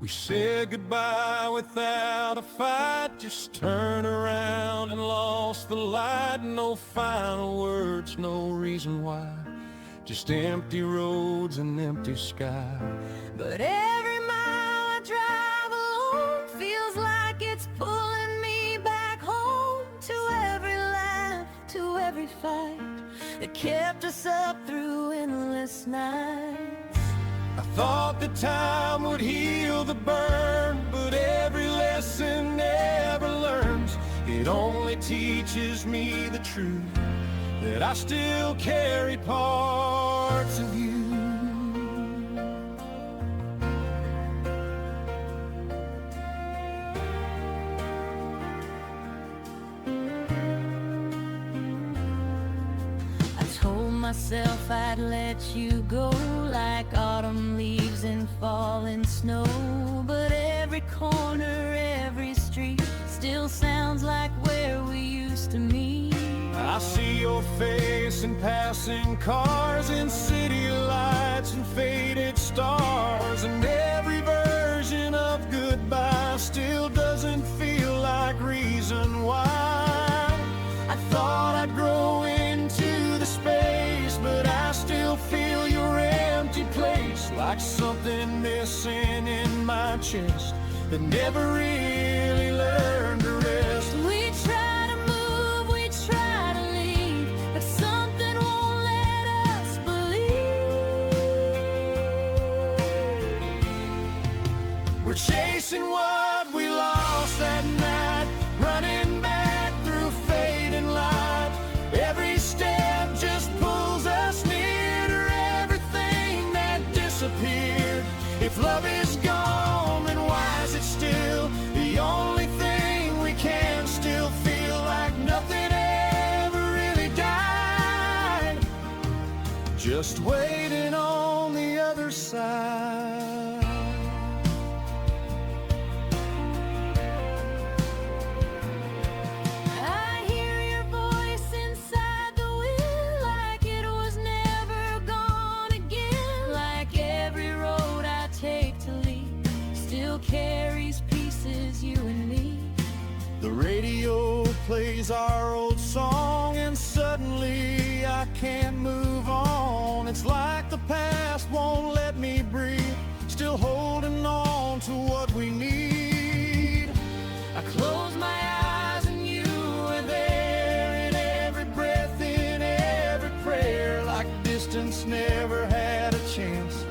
We said goodbye without a fight, just turned around and lost the light. No final words, no reason why, just empty roads and empty sky. But every mile I drive alone feels like it's pulling me back home, to every laugh, to every fight that kept us up through endless nights. I thought that time would heal the burn, but every lesson never learns. It only teaches me the truth, that I still carry parts of you. Myself I'd let you go like autumn leaves and falling snow, but every corner, every street still sounds like where we used to meet. I see your face in passing cars, in city lights and faded stars, and every version of goodbye still doesn't feel like reason why. I thought I'd grow into the space, but I still feel your empty place, like something missing in my chest that never really learned to rest. We try to move, we try to leave, but something won't let us believe. We're chasing what we lost that night, running back through fading light. Every step just pulls us near to everything that disappeared. If love is gone, then why is it still the only thing we can still feel, like nothing ever really died, just waiting on the other side. Carries pieces, you and me. The radio plays our old song, and suddenly I can't move on. It's like the past won't let me breathe, still holding on to what we need. I close my eyes and you were there, in every breath, in every prayer, like distance never had a chance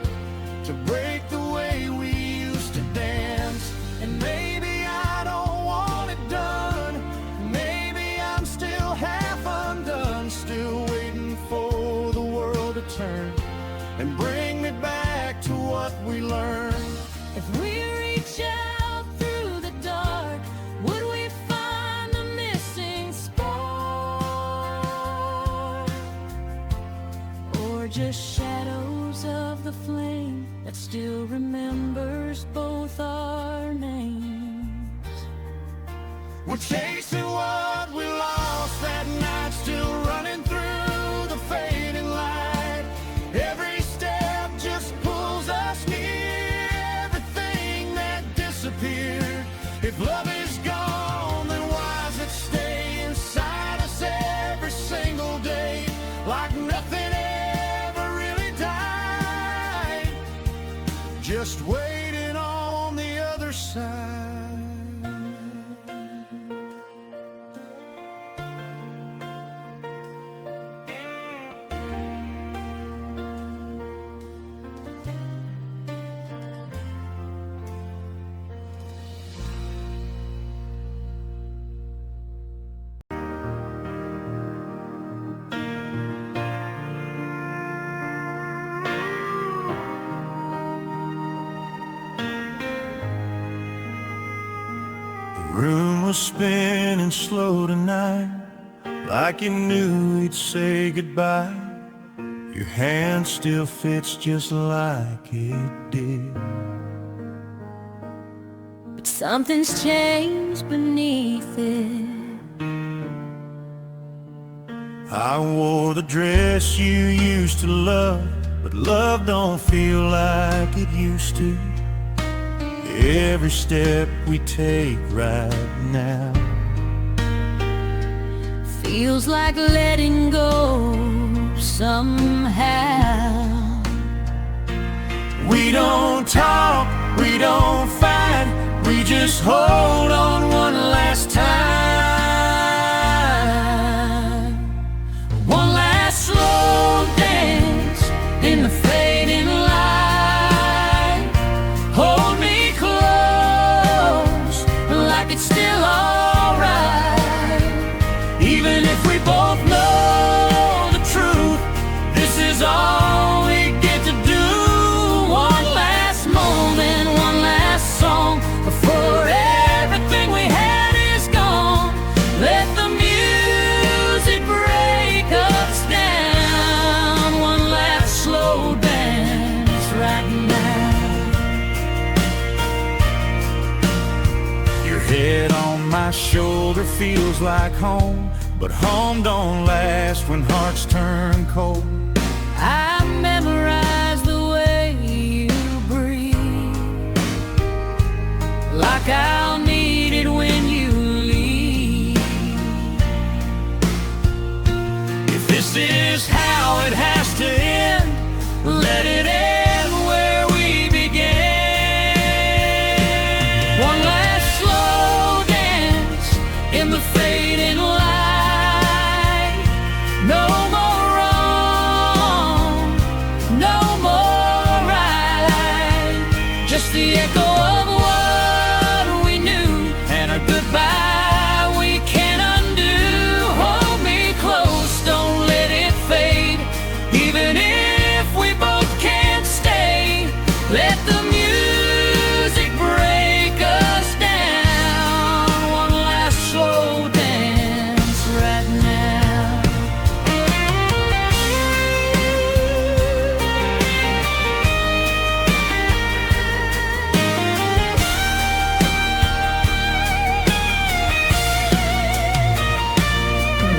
to break the way we used to dance. And maybe I don't want it done, maybe I'm still half undone, still waiting for the world to turn and bring me back to what we learned. If we reach out through the dark, would we find the missing spark, or just shadows of the flame that still remembers both our names? We're chasing what we lost that night, still running through the fading light. Every step just pulls us near everything that disappeared. If love is gone, then why does it stay inside us every single day, like nothing ever really died, just waiting on the other side. The room was spinning slow tonight, like you knew we'd say goodbye. Your hand still fits just like it did, But something's changed beneath it. I wore the dress you used to love, but love don't feel like it used to. every step we take right now. Feels like letting go somehow. We don't talk, we don't fight, we just hold on one last time. One last slow dance in the fading light. Hold me close like it's still alright. Even if we both know the truth, this is all we get to do. One last moment, one last song before everything we had is gone. Let the music break us down. One last slow dance right now. Your head on my shoulder feels like home, but home don't last when hearts turn cold. I memorize the way you breathe, like I'll need it when you leave. If this is how it has to end, let it end where we began. One last slow dance in the fading light. No more wrong, no more right. Just the echo of what we knew, and a goodbye we can't undo. Hold me close, don't let it fade. Even if we both can't stay, let the music break us down. One last slow dance right now.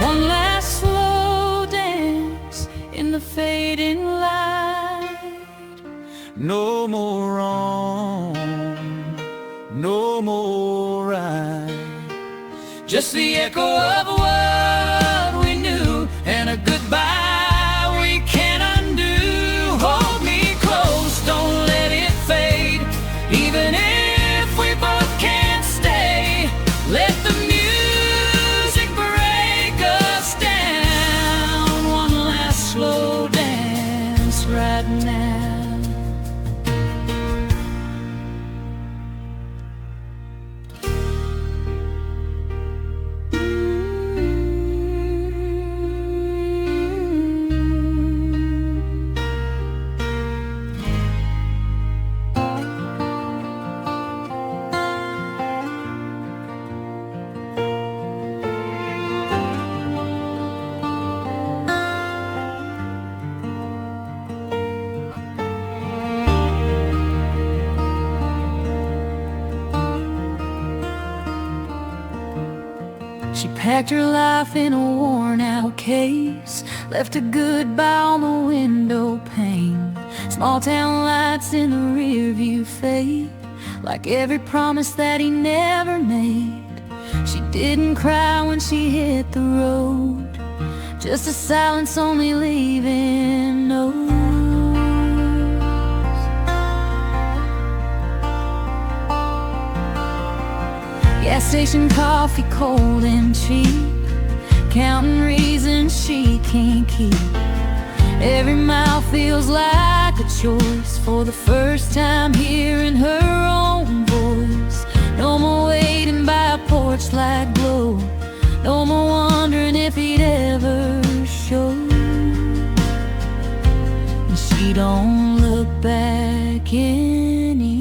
One last slow dance in the fading light. No more wrong, no more right. Just the echo of what we knew, and a goodbye we can't undo. Hold me close, don't let it fade. Even if we both can't stay, let the music break us down. One last slow dance right now. She packed her life in a worn-out case, left a goodbye on the window pane. Small town lights in the rearview fade, like every promise that he never made. She didn't cry when she hit the road, just a silence only leaving notes. Gas station coffee, cold and cheap, counting reasons she can't keep. Every mile feels like a choice, for the first time hearing her own voice. No more waiting by a porch light glow, no more wondering if he'd ever show. And she don't look back anymore.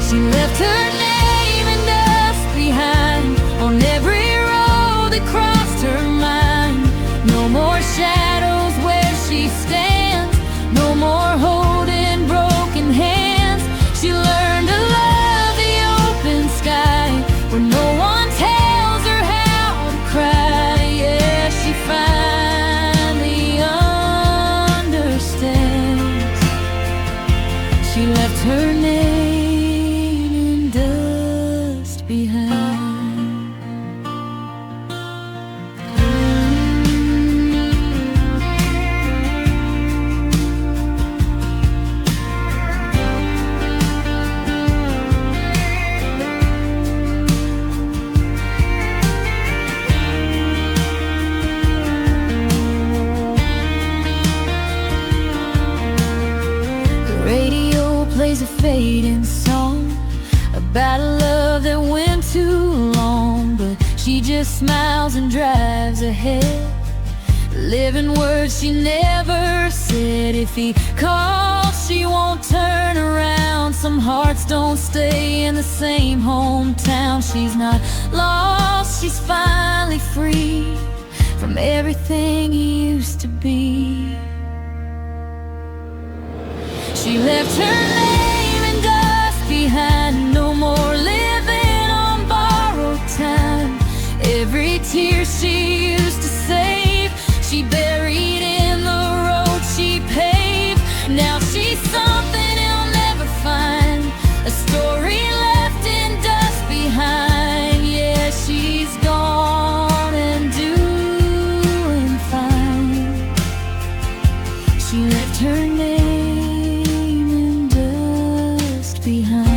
She left her name and dust behind on every road that crossed her mind. No more shadows where she stands, no more holding broken hands. She learned to love the open sky, where no one tells her how to cry. Yeah, she finally understands. She about a love that went too long, but she just smiles and drives ahead, living words she never said. If he calls, she won't turn around. Some hearts don't stay in the same hometown. She's not lost, she's finally free from everything he used to be. She left her name and dust behind, no more living on borrowed time. Every tear she used to save, she buried in the road she paved. Now she's something he'll never find, a story left in dust behind. Yeah, she's gone and doing fine. She left her name in dust behind.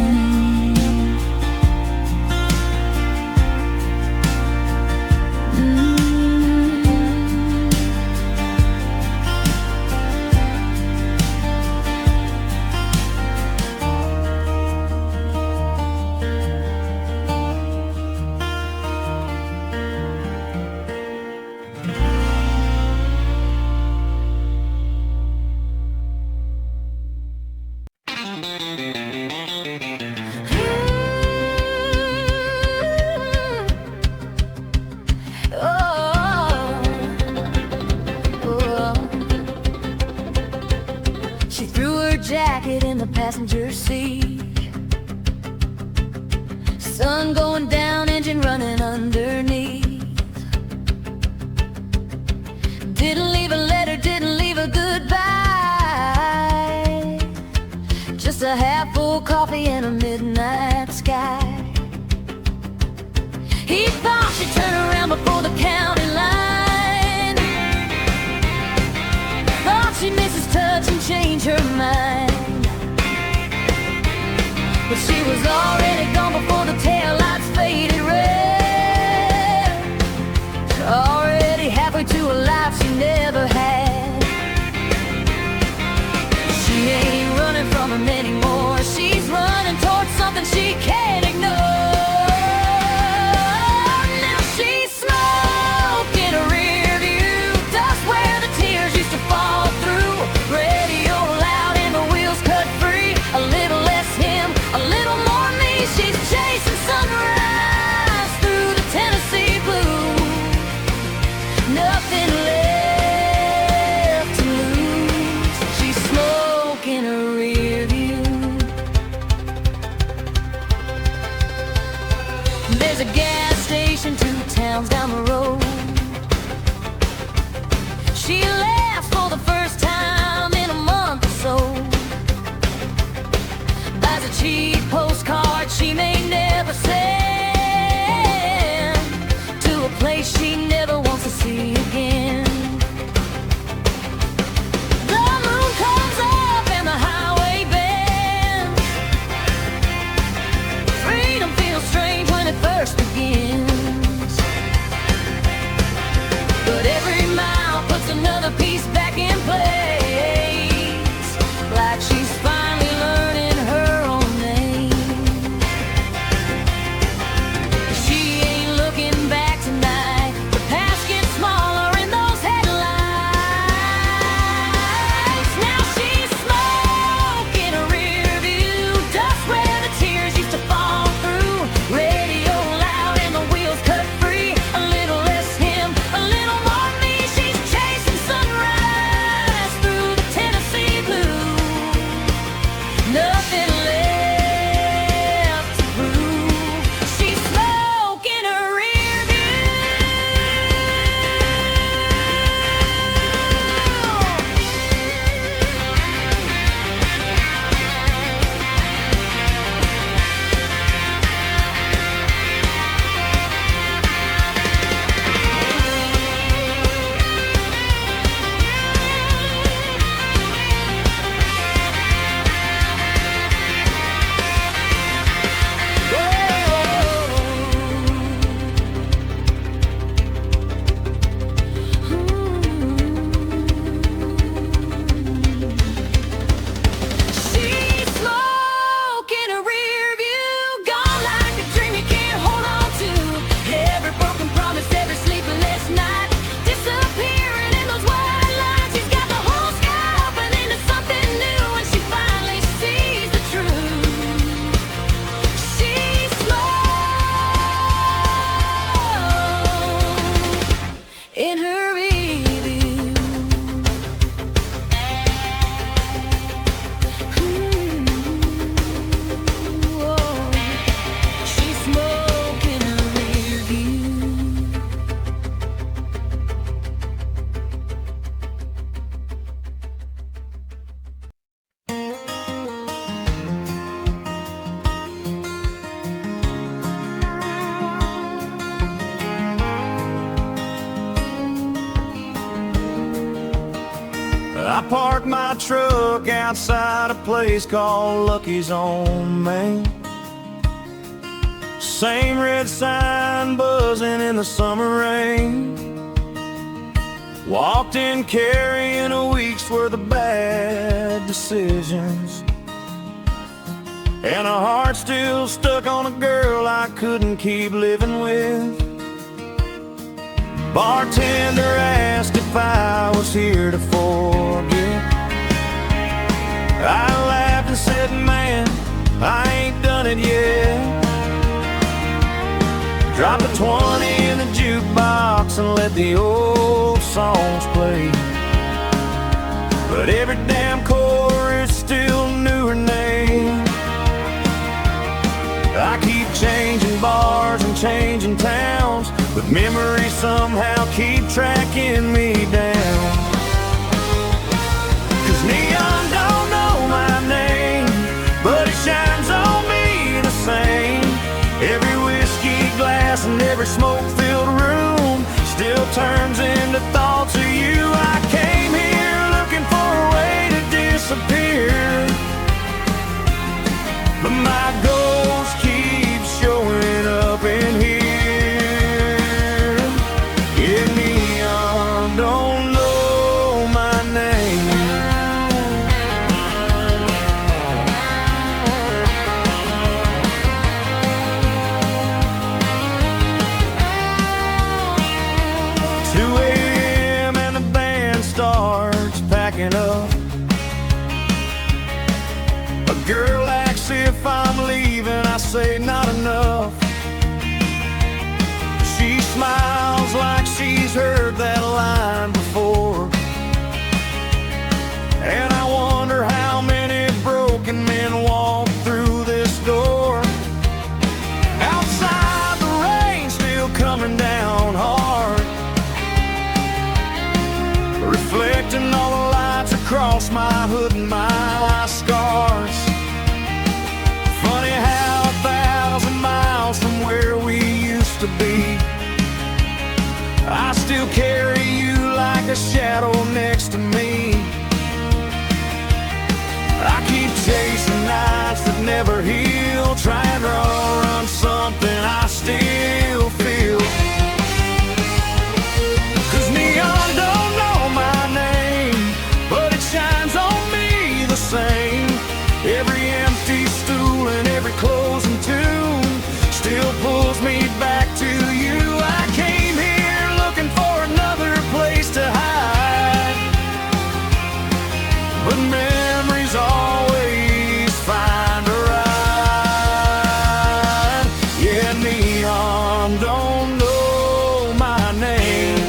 She threw her jacket in the passenger seat, sun going down, engine running underneath. Didn't leave a letter, didn't leave a goodbye, just a half full coffee and a midnight sky. He thought she'd turn around before the county line, thought she'd miss his touch and change her mind. But she was already gone before the taillights faded red, already halfway to a life she never had. She ain't running from him anymore, she's running towards something she can't ignore. Now she's smoke in a rear view, dust where the tears used to fall through. Radio loud and the wheels cut free, a little less him, a little more me. She's chasing sunrise through the Tennessee blues, nothing left to lose. She's smoke in her rear view. There's a gas station 2 towns down the road. She laughs for the first time in a month or so, buys a cheap postcard she may never send to a place she never wants to see again. The moon comes up and the highway bends. Freedom feels strange when it first begins, but every mile puts another piece back in place, like she's finally learning her own name. She ain't looking back tonight, the past gets smaller in those headlights. Now she's smoke in a rear view, dust where the tears used to fall through. Radio loud and the wheels I parked my truck outside a place called Lucky's on Main. Same red sign buzzing in the summer rain. Walked in carrying a week's worth of bad decisions, and a heart still stuck on a girl I couldn't keep living with. Bartender asked if I was here to forget. I laughed and said, man, I ain't done it yet. Dropped a 20 in the jukebox and let the old songs play, but every damn chorus still knew her name. I keep changing bars and changing towns, but memories somehow keep tracking me down. 'Cause neon don't know my name, but it shines on me the same. Every whiskey glass and every smoke-filled room still turns into thoughts of you. I came here looking for a way to disappear, but my ghost keeps showing up in here. Yeah, neon don't know my name. 2 a.m. and the band starts packing up. A girl asks if I'm leaving, I say not enough. She smiles like she's heard that line before, and I wonder how many broken men walk through this door. Outside the rain still coming down hard, reflecting all the lights across my hood and my scars. Funny how 1,000 miles from where we used to be, I still carry you like a shadow next to me. I keep chasing nights that never heal, trying to run something I still feel. 'Cause neon don't know my name, but it shines on me the same. Every empty stool and every closing tune still pulls me back to you. I came here looking for another place to hide, but memories always find a ride. Yeah, neon don't know my name.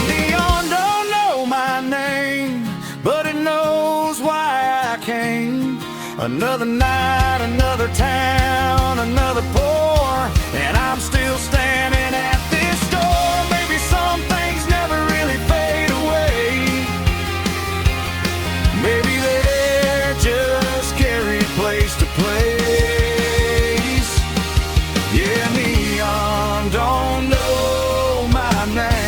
Neon don't know my name, but it knows why I came. Another night, another town, another pour, and I'm still standing at this door. Maybe some things never really fade away. Maybe they're just carried place to place. Yeah, neon don't know my name.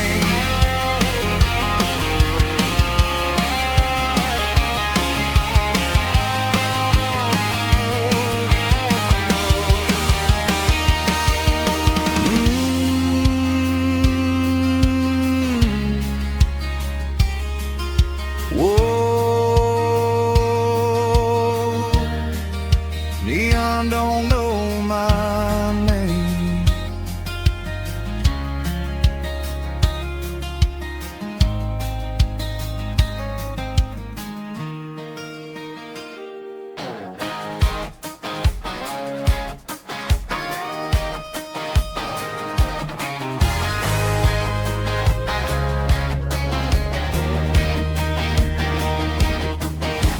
Whoa, neon don't know my name.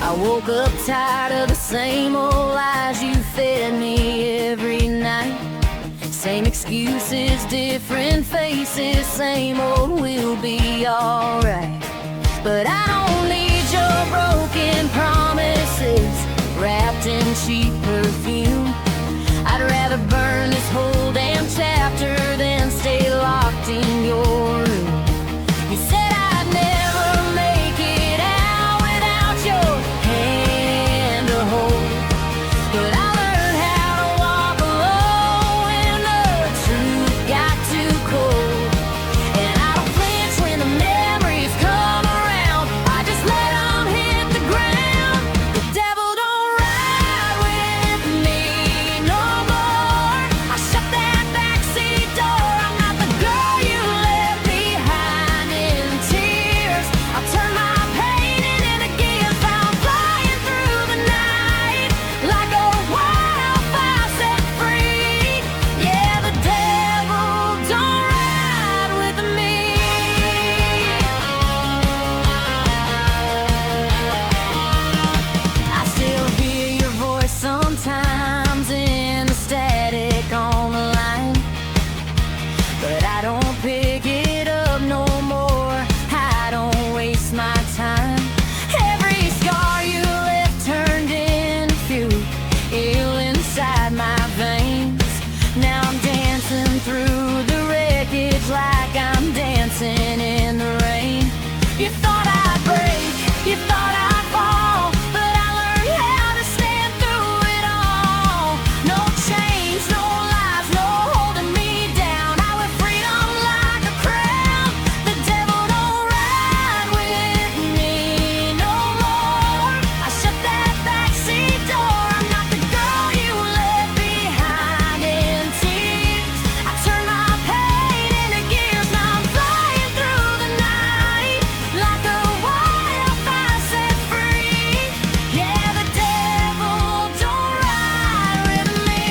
I woke up tired of the same old lies you fed me every night. Same excuses, different faces, same old we'll be alright. But I don't need your broken promises, wrapped in cheap perfume. I'd rather burn this whole damn chapter than stay locked in your room. You said I'd never make it out without your hand to hold, but I learned how to walk alone when the truth got too cold. And I don't flinch when the memories come around, I just let them hit the ground. The devil don't ride with me no more. I shut that backseat door, I'm not the girl you left behind in tears. I turn my pain into gifts, I'm flying through the night like a wildfire set free. Yeah, the devil don't ride with me. I still hear your voice sometimes in the static on the line, but I don't pick it up no more. I don't waste my time. Every scar you left turned into fuel, ill inside my veins. Now I'm dancing through the wreckage like I'm dancing in the rain. You thought I'd break, you thought I'd fall, but I learned how to stand through it all. No chains, no lies, no holding me down. I wear freedom like a crown. The devil don't ride with me no more. I shut that backseat door, I'm not the girl you left behind in tears. I turn my pain into gears, now I'm flying through the night like a wildfire set free. Yeah, the devil don't ride with me.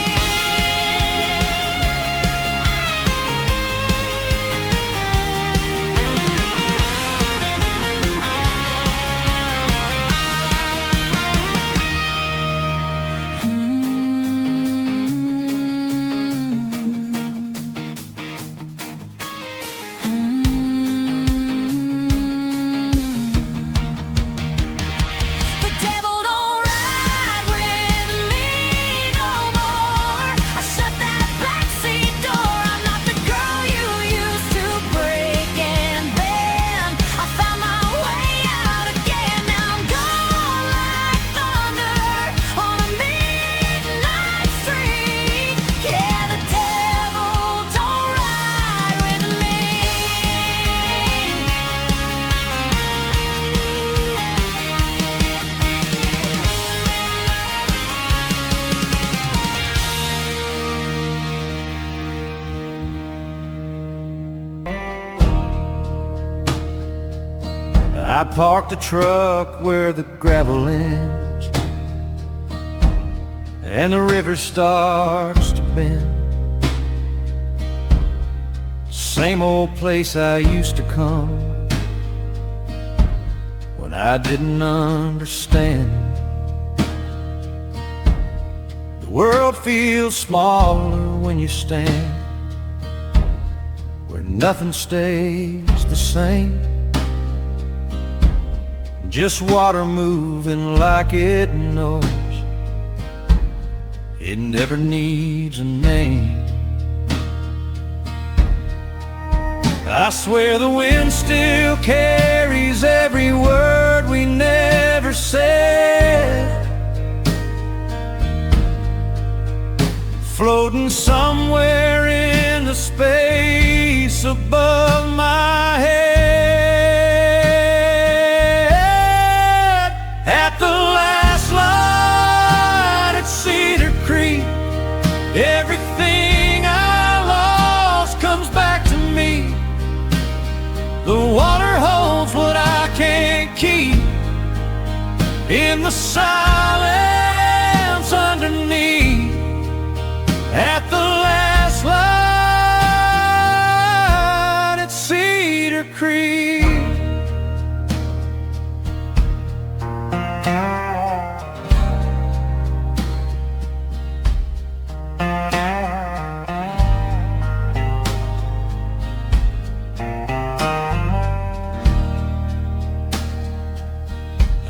The devil don't ride with me no more. I shut that backseat door, I'm not the girl you used to break and bend. I found my way out again, now I'm gone like thunder on a midnight street. Yeah, the devil don't ride with me. I parked the truck where the gravel ends and the river starts to bend. Same old place I used to come when I didn't understand. The world feels smaller when you stand where nothing stays the same. Just water moving like it knows it never needs a name. I swear the wind still carries every word we never said, floating somewhere in the space above my head. At the last light at Cedar Creek, everything I lost comes back to me. The water holds what I can't keep in the silence underneath. At the last light at Cedar Creek.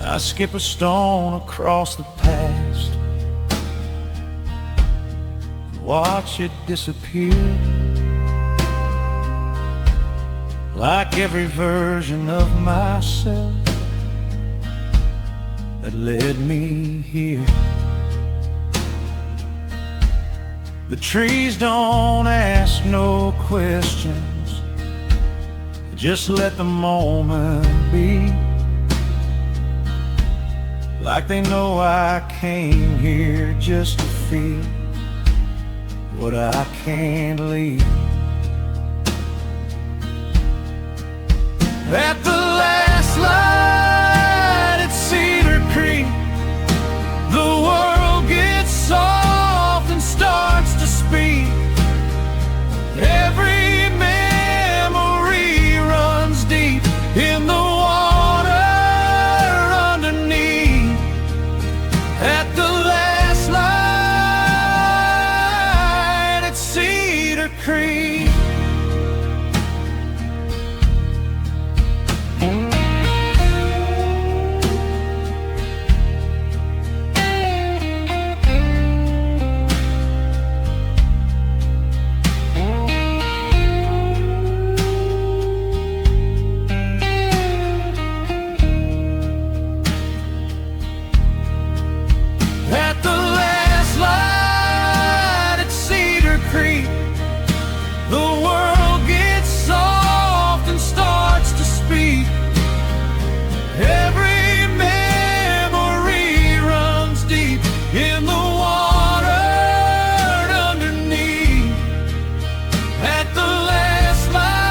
I skip a stone across the path watch it disappear, like every version of myself that led me here. The trees don't ask no questions, just let the moment be, like they know I came here just to feel what I can't leave. At the last light at Cedar Creek, the world gets soft and starts to speak. Every memory runs deep in the water underneath. At the last light at Cedar Creek. At the last light at Cedar Creek, the world gets soft and starts to speak. Every memory runs deep in the water underneath. At the last light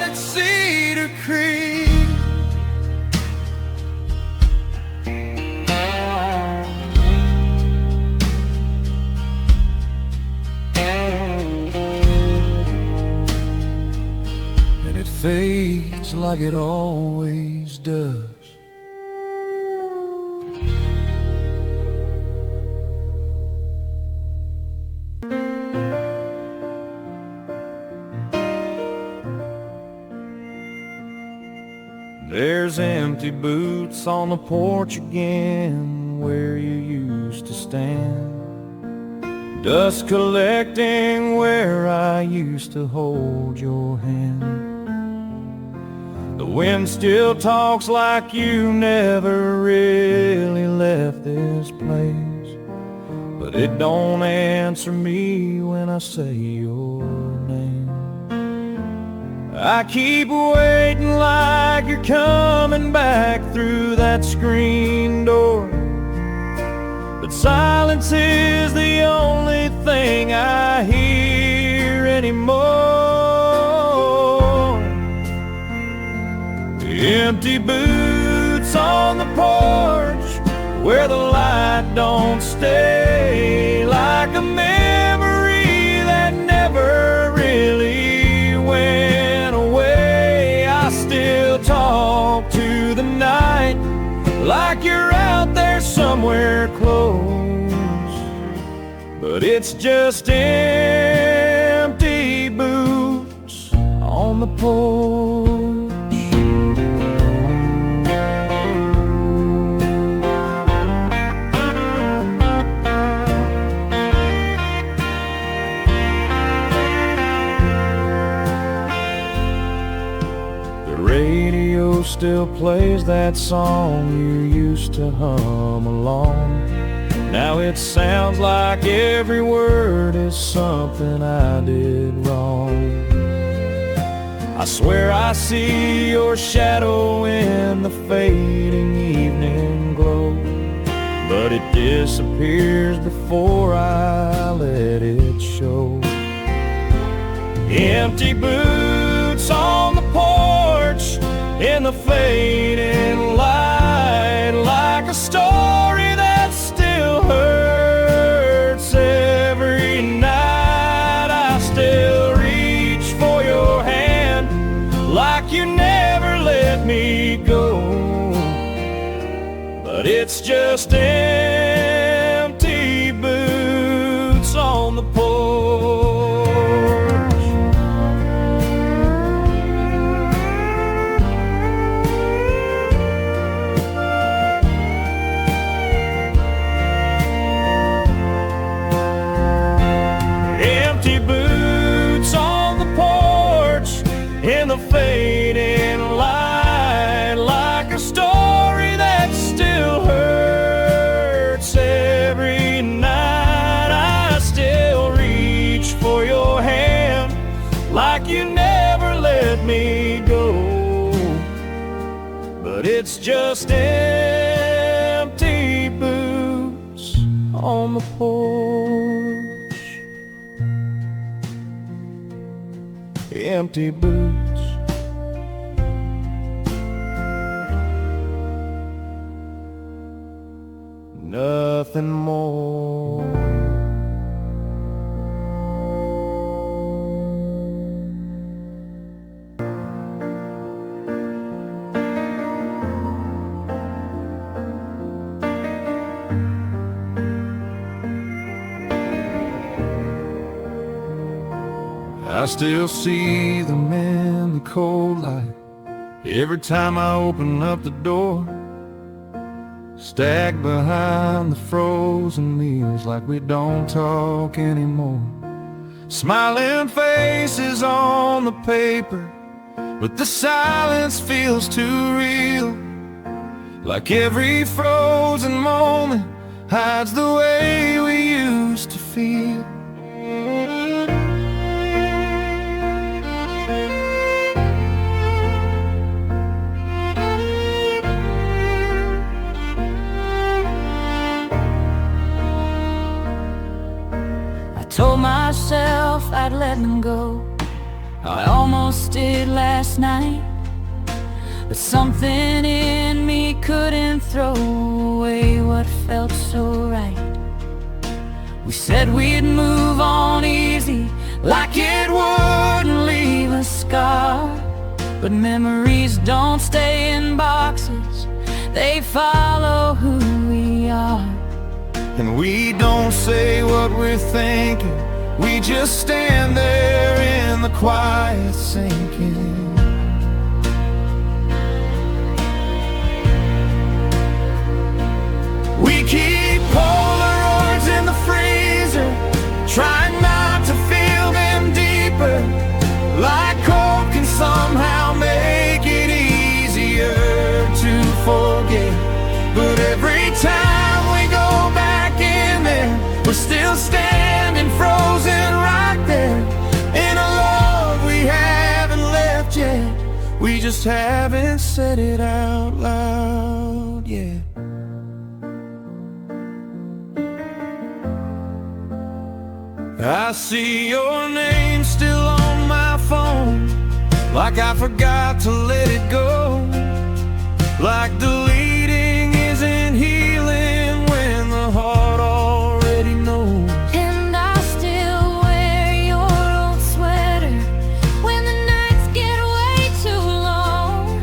at Cedar Creek. And it fades like it always does. There's empty boots on the porch again, where you used to stand. Dust collecting where I used to hold your hand. The wind still talks like you never really left this place, but it don't answer me when I say your name. I keep waiting like you're coming back through that screen door, but silence is the only thing I hear anymore. Empty boots on the porch where the light don't stay, like a memory that never really went away. I still talk to the night like you're out there somewhere close, but it's just empty boots on the porch. The radio still plays that song you used to hum along. Now it sounds like every word is something I did wrong. I swear I see your shadow in the fading evening glow, but it disappears before I let it show. Empty boots on the porch in the fading light, like a story that still hurts every night. I still reach for your hand like you never let me go, but it's just empty boots on the porch. the fading light, like a story that still hurts every night. I still reach for your hand like you never let me go, but it's just empty boots on the porch. Empty boots. Nothing more. I still see them in the cold light every time I open up the door, stacked behind the frozen meals like we don't talk anymore. Smiling faces on the paper, but the silence feels too real, like every frozen moment hides the way we used to feel. Told myself I'd let them go, I almost did last night, but something in me couldn't throw away what felt so right. We said we'd move on easy, like it wouldn't leave a scar, but memories don't stay in boxes, they follow who we are. And we don't say what we're thinking, we just stand there in the quiet sinking. We keep Polaroids in the freezer, trying not to feel them deeper, like cold can somehow make it easier to forget. But every time we go back in there, we're still standing frozen right there, in a love we haven't left yet, we just haven't said it out loud yet. I see your name still on my phone, like I forgot to let it go, like deleting isn't healing when the heart already knows. And I still wear your old sweater when the nights get way too long,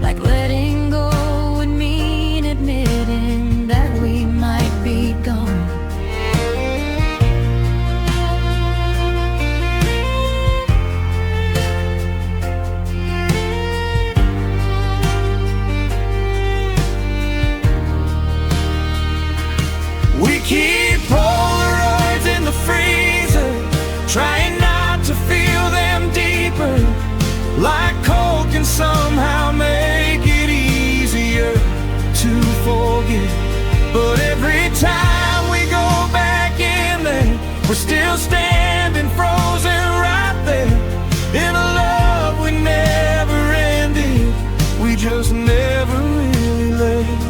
like letting go would mean admitting that we might be gone. We keep Polaroids in the freezer, trying not to feel them deeper, like cold can somehow make it easier to forget. But every time we go back in there, we're still standing frozen right there, in a love we never ended, we just never really left.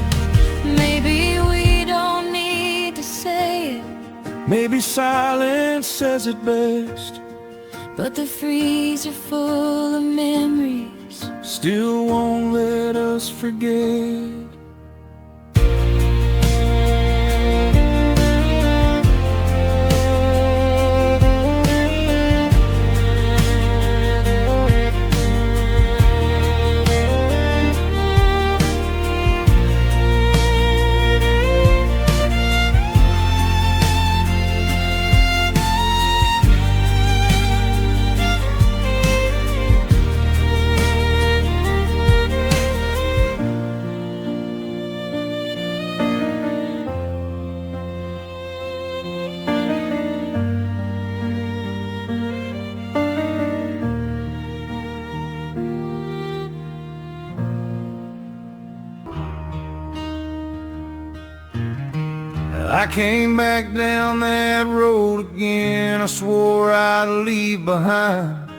Maybe silence says it best, but the freezer full of memories still won't let us forget. I came back down that road again, I swore I'd leave behind.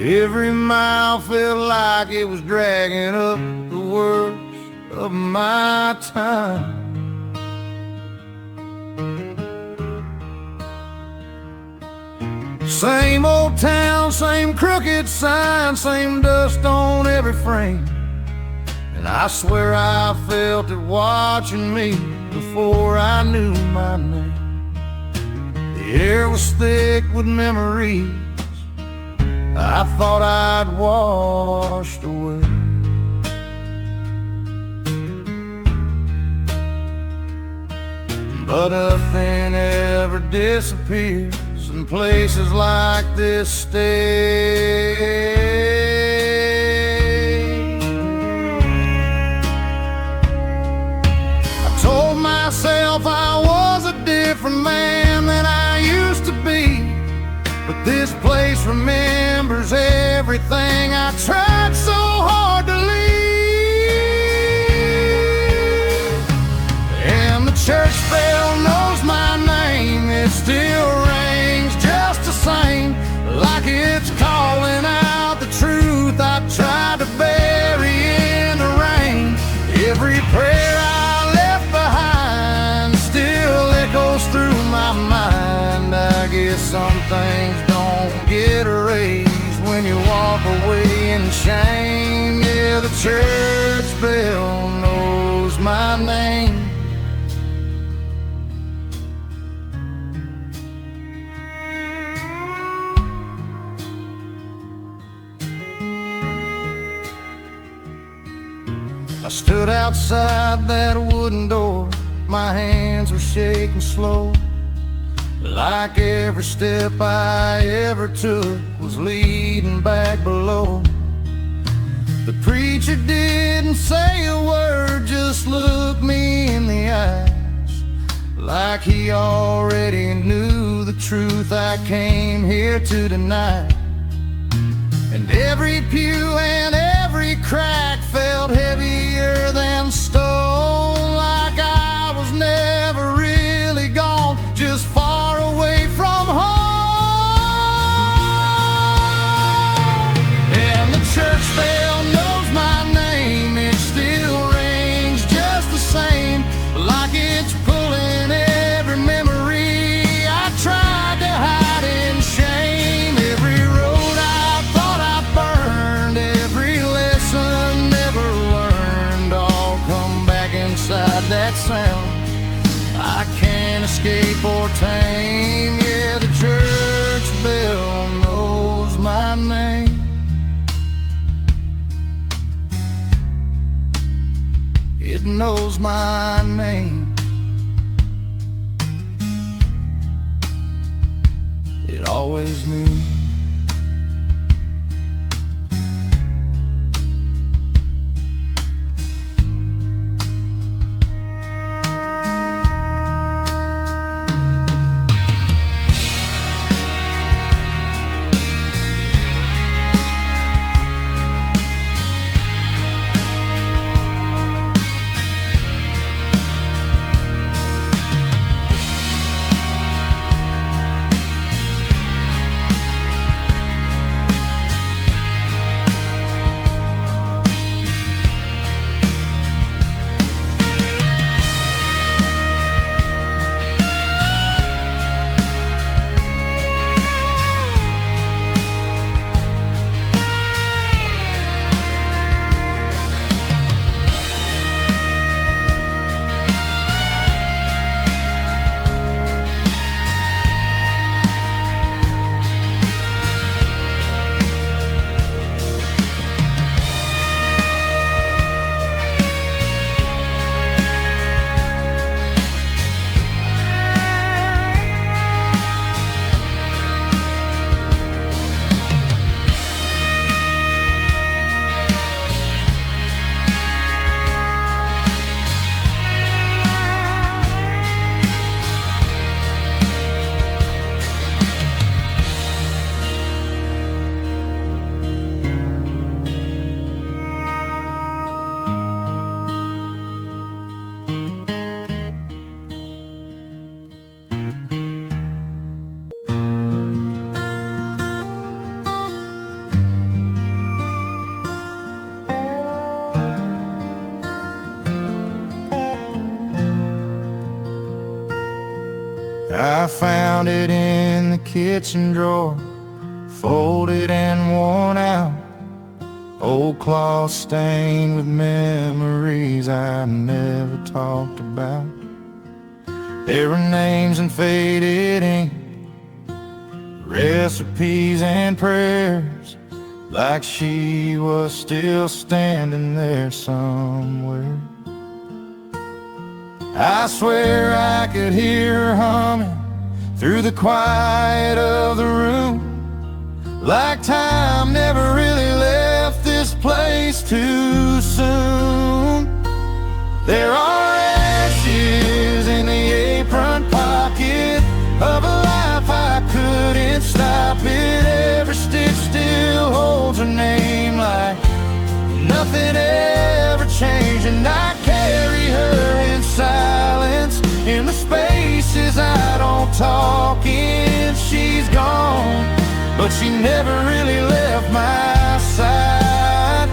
Every mile felt like it was dragging up the worst of my time. Same old town, same crooked sign, same dust on every frame. And I swear I felt it watching me before I knew my name. The air was thick with memories I thought I'd washed away. But nothing ever disappears, and places like this stay. I told myself I was a different man than I used to be, but this place remembers everything I tried so hard to leave. And the church bell knows my name, it still rings just the same, like it's calling out the truth I tried to bury in the rain. Every prayer I left behind still echoes through my mind. I guess some things don't get erased when you walk away in shame. Yeah, the church bell knows my name. I stood outside that wooden door, my hands were shaking slow, like every step I ever took was leading back below. The preacher didn't say a word, just looked me in the eyes, like he already knew the truth I came here to deny. And every pew and every crack felt heavier than stone, like I was never really gone, just far away from home. And the church bell knows my name, it still rings just the same, like it's pulling every memory I tried to hide in shame. Every road I thought I burned, every lesson never learned, all come back inside that sound I can't escape or tame. Yeah, the church bell knows my name. It knows my name. It always knew. I found it in the kitchen drawer, folded and worn out, old cloth stained with memories I never talked about. There were names and faded ink, recipes and prayers, like she was still standing there somewhere. I swear I could hear her humming through the quiet of the room, like time never really left this place too soon. There are ashes in the apron pocket of a life I couldn't stop it. Every stitch still holds her name like nothing ever changed, and I carry her in silence in the spaces I don't talk in. She's gone, but she never really left my side.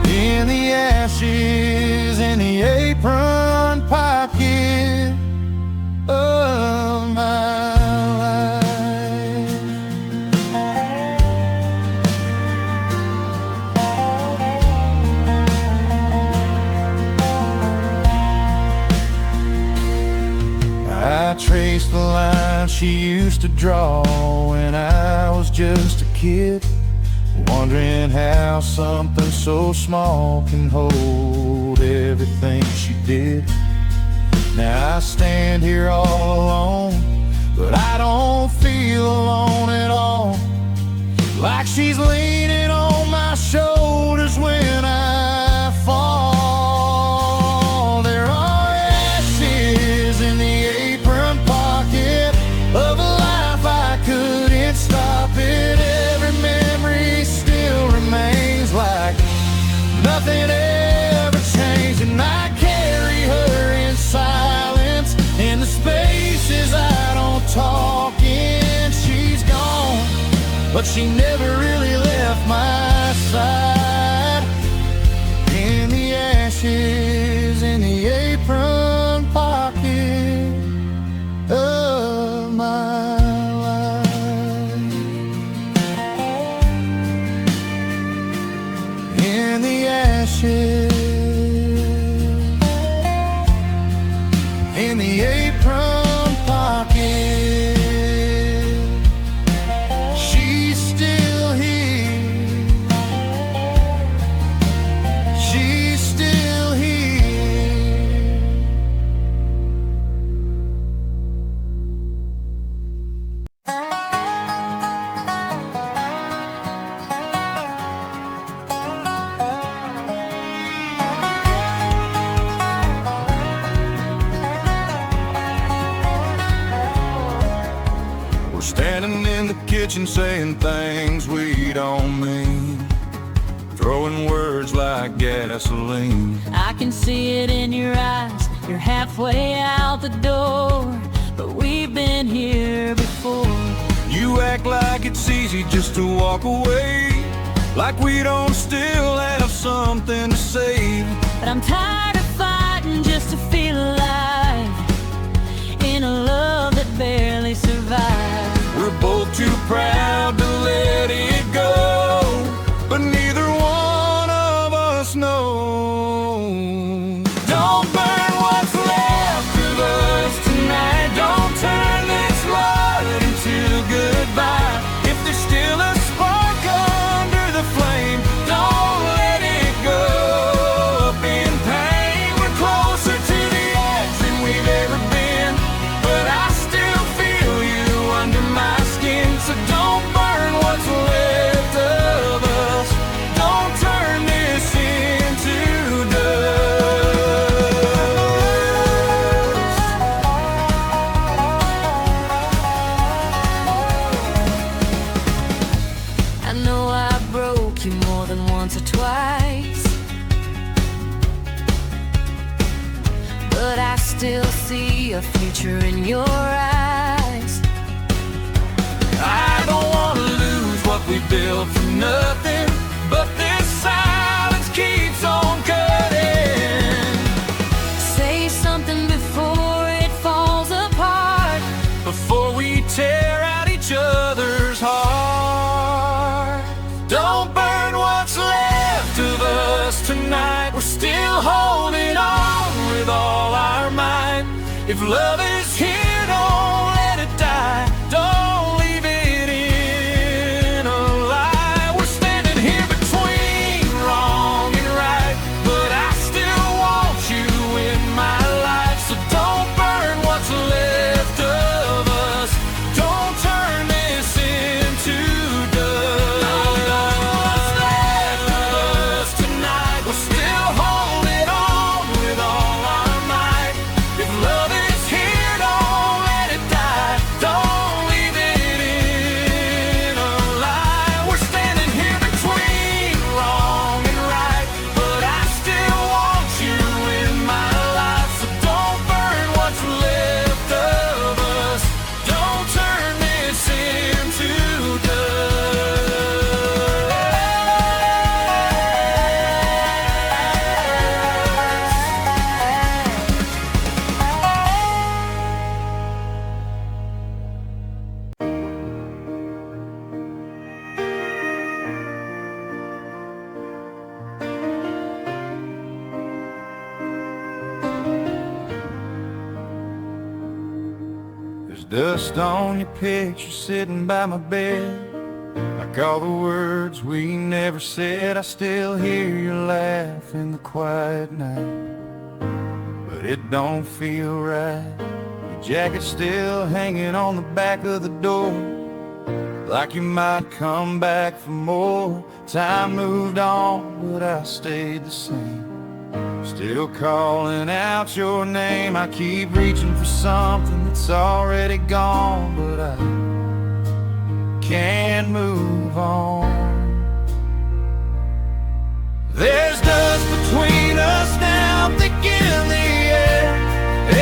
In the ashes, in the apron pocket of my life. I traced the line she used to draw when I was just a kid, wondering how something so small can hold everything she did. Now I stand here all alone, but I don't feel alone at all, like she's leaning on my shoulders when I fall. There are ashes in the apron pocket of a life I couldn't stop it. Every memory still remains like nothing ever changed, and I carry her in silence in the spaces I don't talk in. She's gone, but she never really left my side. In the ashes, in the apron pocket of my life. In the ashes, in the apron pocket, she's still here. She's still here. We're standing in the kitchen saying things we don't mean, throwing words like gasoline. I can see it in your eyes, you're halfway out the door, but we've been here before. You act like it's easy just to walk away, like we don't still have something to say. But I'm tired of fighting just to feel alive, in a love that barely survived. We're both too proud to let it go, but neither one of us knows. Don't burn what's left of us tonight. Don't turn this love into goodbye. If there's still a spark under the flame, don't let it go up in pain. We're closer to the edge than we've ever been, but I still feel you under my skin. So don't burn what's left of us. Don't turn this into dust. I know I broke you more than once or twice, but I still see a future in your eyes. I don't want to lose what we built for nothing, but this silence keeps on cutting. Say something before it falls apart. If love is here, don't let it die. Don't leave it in a lie. We're standing here between wrong and right, but I still want you in my life. So don't burn what's left of us. Don't turn this into dust. What's left of us tonight, we'll still hold it on with all our might. If love is here, don't let it die. Don't leave it in a lie. We're standing here between wrong and right, but I still want you in my life. So don't burn what's left of us. Don't turn this into There's dust on your picture sitting by my bed, like all the words we never said. I still hear your laugh in the quiet night, but it don't feel right. Your jacket's still hanging on the back of the door, like you might come back for more. Time moved on, but I stayed the same. Still calling out your name. I keep reaching for something that's already gone, but I can't move on. There's dust between us now, thick in the air.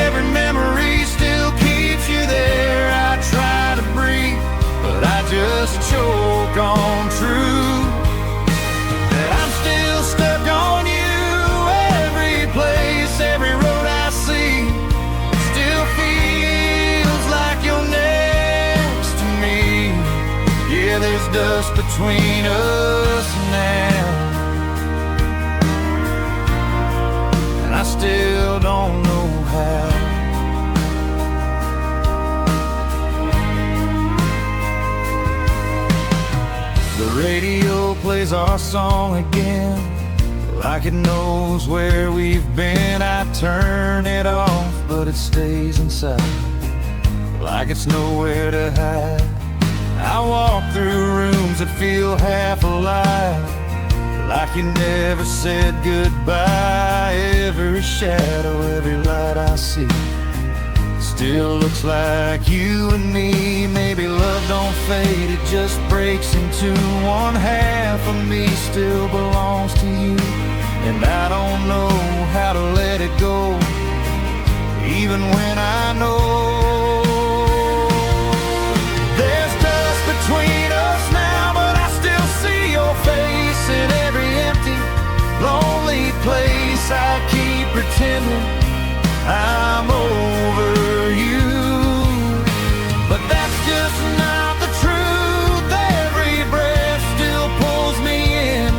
Every memory still keeps you there. I try to breathe, but I just choke on truth. That I'm still stuck on you. Every place, every road I see still feels like you're next to me. Yeah, there's dust between us now, and I still don't know how. The radio plays our song again, like it knows where we've been. I turn it off, but it stays inside, like it's nowhere to hide. I walk through rooms that feel half alive, like you never said goodbye. Every shadow, every light I see still looks like you and me. Maybe love don't fade, it just breaks into one. Half of me still belongs to you, and I don't know how to let it go, even when I know. There's dust between us now, but I still see your face in every empty, lonely place. I keep pretending I'm over you, but that's just not the truth. Every breath still pulls me in,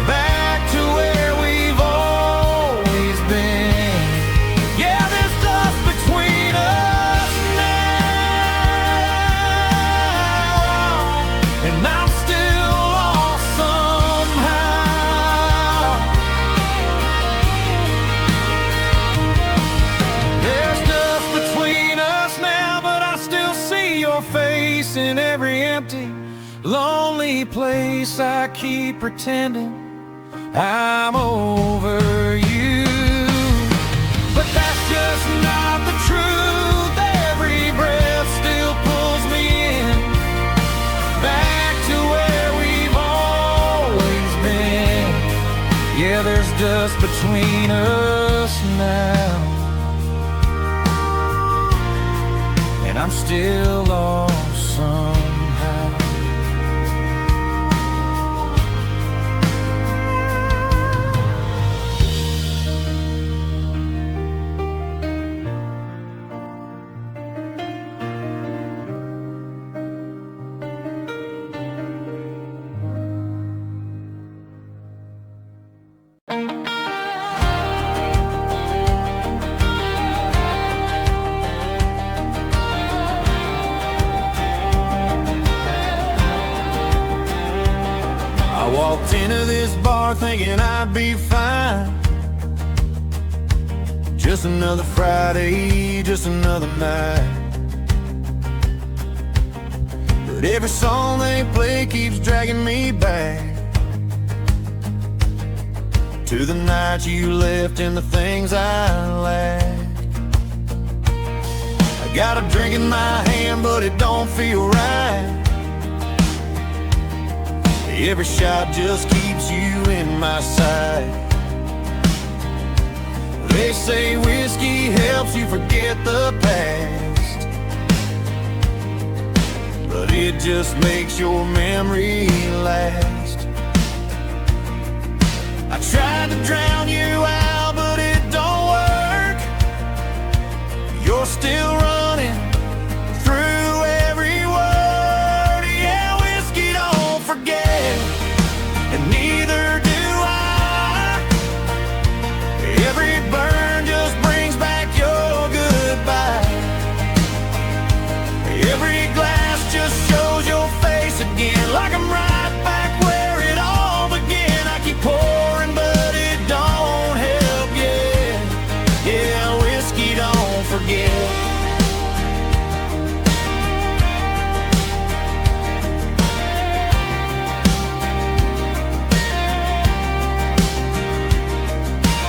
back to where we've always been. Yeah, there's dust between us now, and I'm still lost somehow. There's dust between us now, but I still see your face in every empty, lonely place. I keep pretending I'm over you, but that's just not the truth. Every breath still pulls me in, back to where we've always been. Yeah, there's dust between us now, and I'm still lost somehow. into this bar thinking I'd be fine. Just another Friday, just another night. But every song they play keeps dragging me back to the night you left and the things I lacked. I got a drink in my hand, but it don't feel right. Every shot just keeps you in my sight. They say whiskey helps you forget the past, but it just makes your memory last. I tried to drown you out, but it don't work. You're still running through every word. Yeah, whiskey don't forget, and neither do I. Every burn just brings back your goodbye. Every glass just shows your face again, like I'm right back where it all began. I keep pouring, but it don't help yet. Yeah, whiskey don't forget.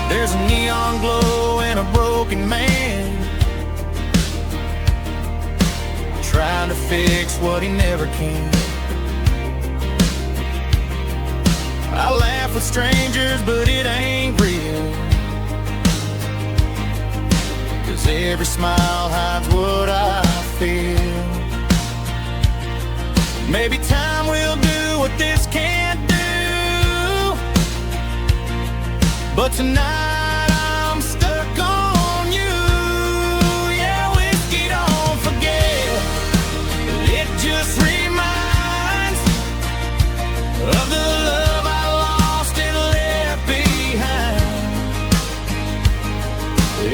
There's a neon glow in a broken man, trying to fix what he never can. I laugh with strangers, but it ain't real, 'cause every smile hides what I feel. Maybe time will do what this can't do, but tonight I'm stuck on you. Yeah, whiskey don't forget, it just reminds of the love I lost and left behind.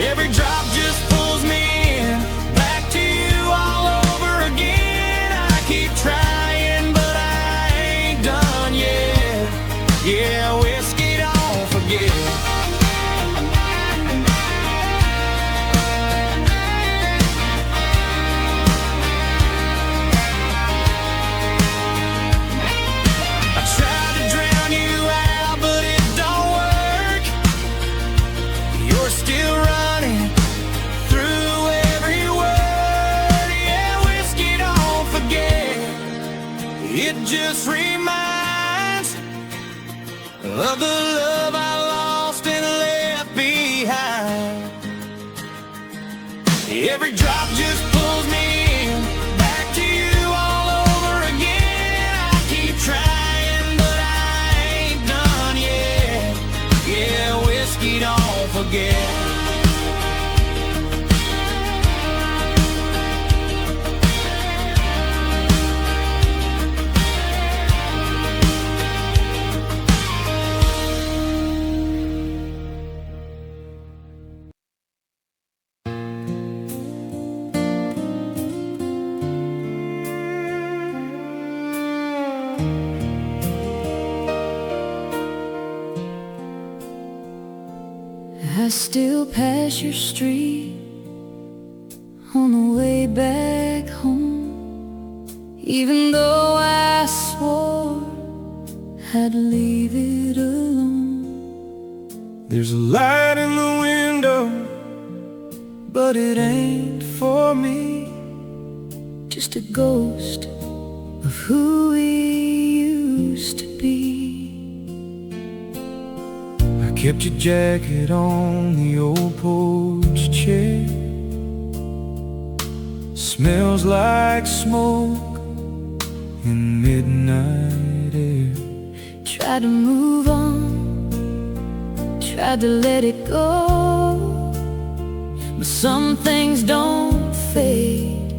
Every drop just pulls me in, back to you all over again. I keep trying, but I ain't done yet. Yeah, whiskey don't forget. It just reminds of the love I lost and left behind. Every drop just pulls me in, back to you all over again. I keep trying, but I ain't done yet. Yeah, whiskey don't forget. I still pass your street on the way back home, even though I swore I'd leave it alone. There's a light in the window, but it ain't for me. Just a ghost of who we used to be. Kept your jacket on the old porch chair. Smells like smoke in midnight air. Tried to move on, tried to let it go, but some things don't fade,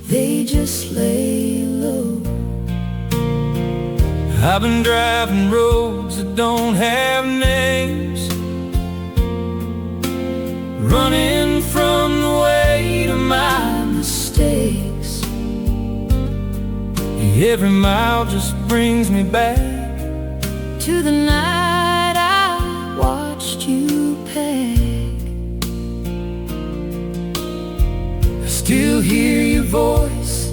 they just lay low. I've been driving roads that don't have names, running from the weight of my mistakes. Every mile just brings me back to the night I watched you peg. I still hear your voice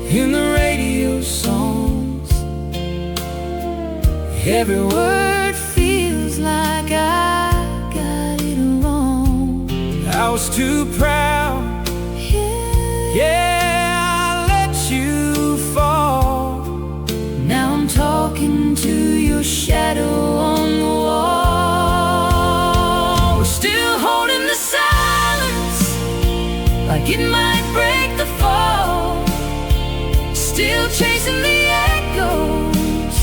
in the radio songs. Every word feels like I got it wrong. I was too proud. Yeah, I let you fall. Now I'm talking to your shadow on the wall. We're still holding the silence, like it might break the fall. still chasing the echoes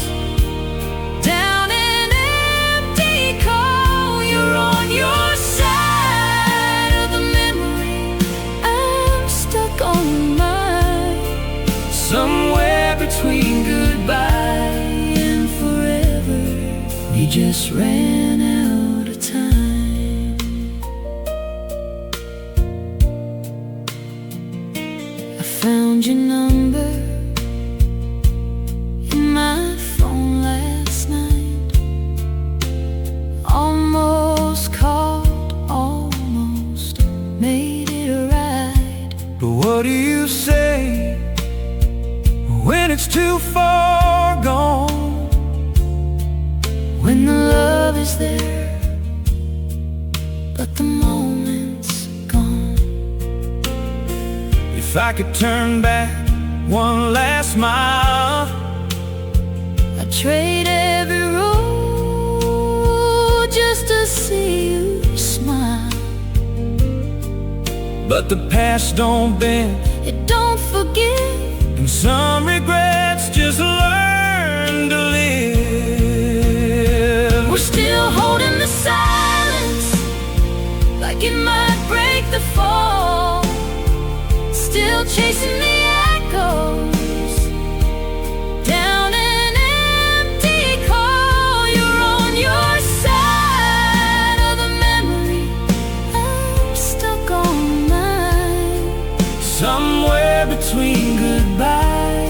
down an empty call. You're on your side of the memory, I'm stuck on mine. somewhere between Goodbye and forever, we just ran out of time. I found your number in my phone last night. Almost called, almost made it right. But what do you say when it's too far gone? When the love is there, but the moment's gone. If I could turn back one last mile, I'd trade every road just to see you smile. but the past don't bend, It don't forgive, and some regrets just learn to live. we're still holding the silence, like it might break the fall. Still chasing the echoes down an empty call. You're on your side of the memory, I'm stuck on mine. Somewhere between Goodbye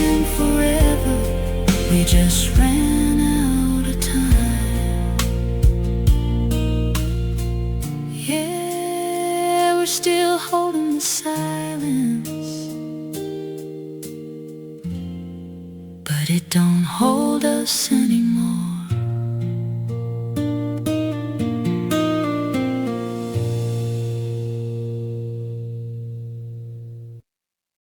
and forever, we just ran out of time. Yeah, we're still holding the silence, but it don't hold us anymore.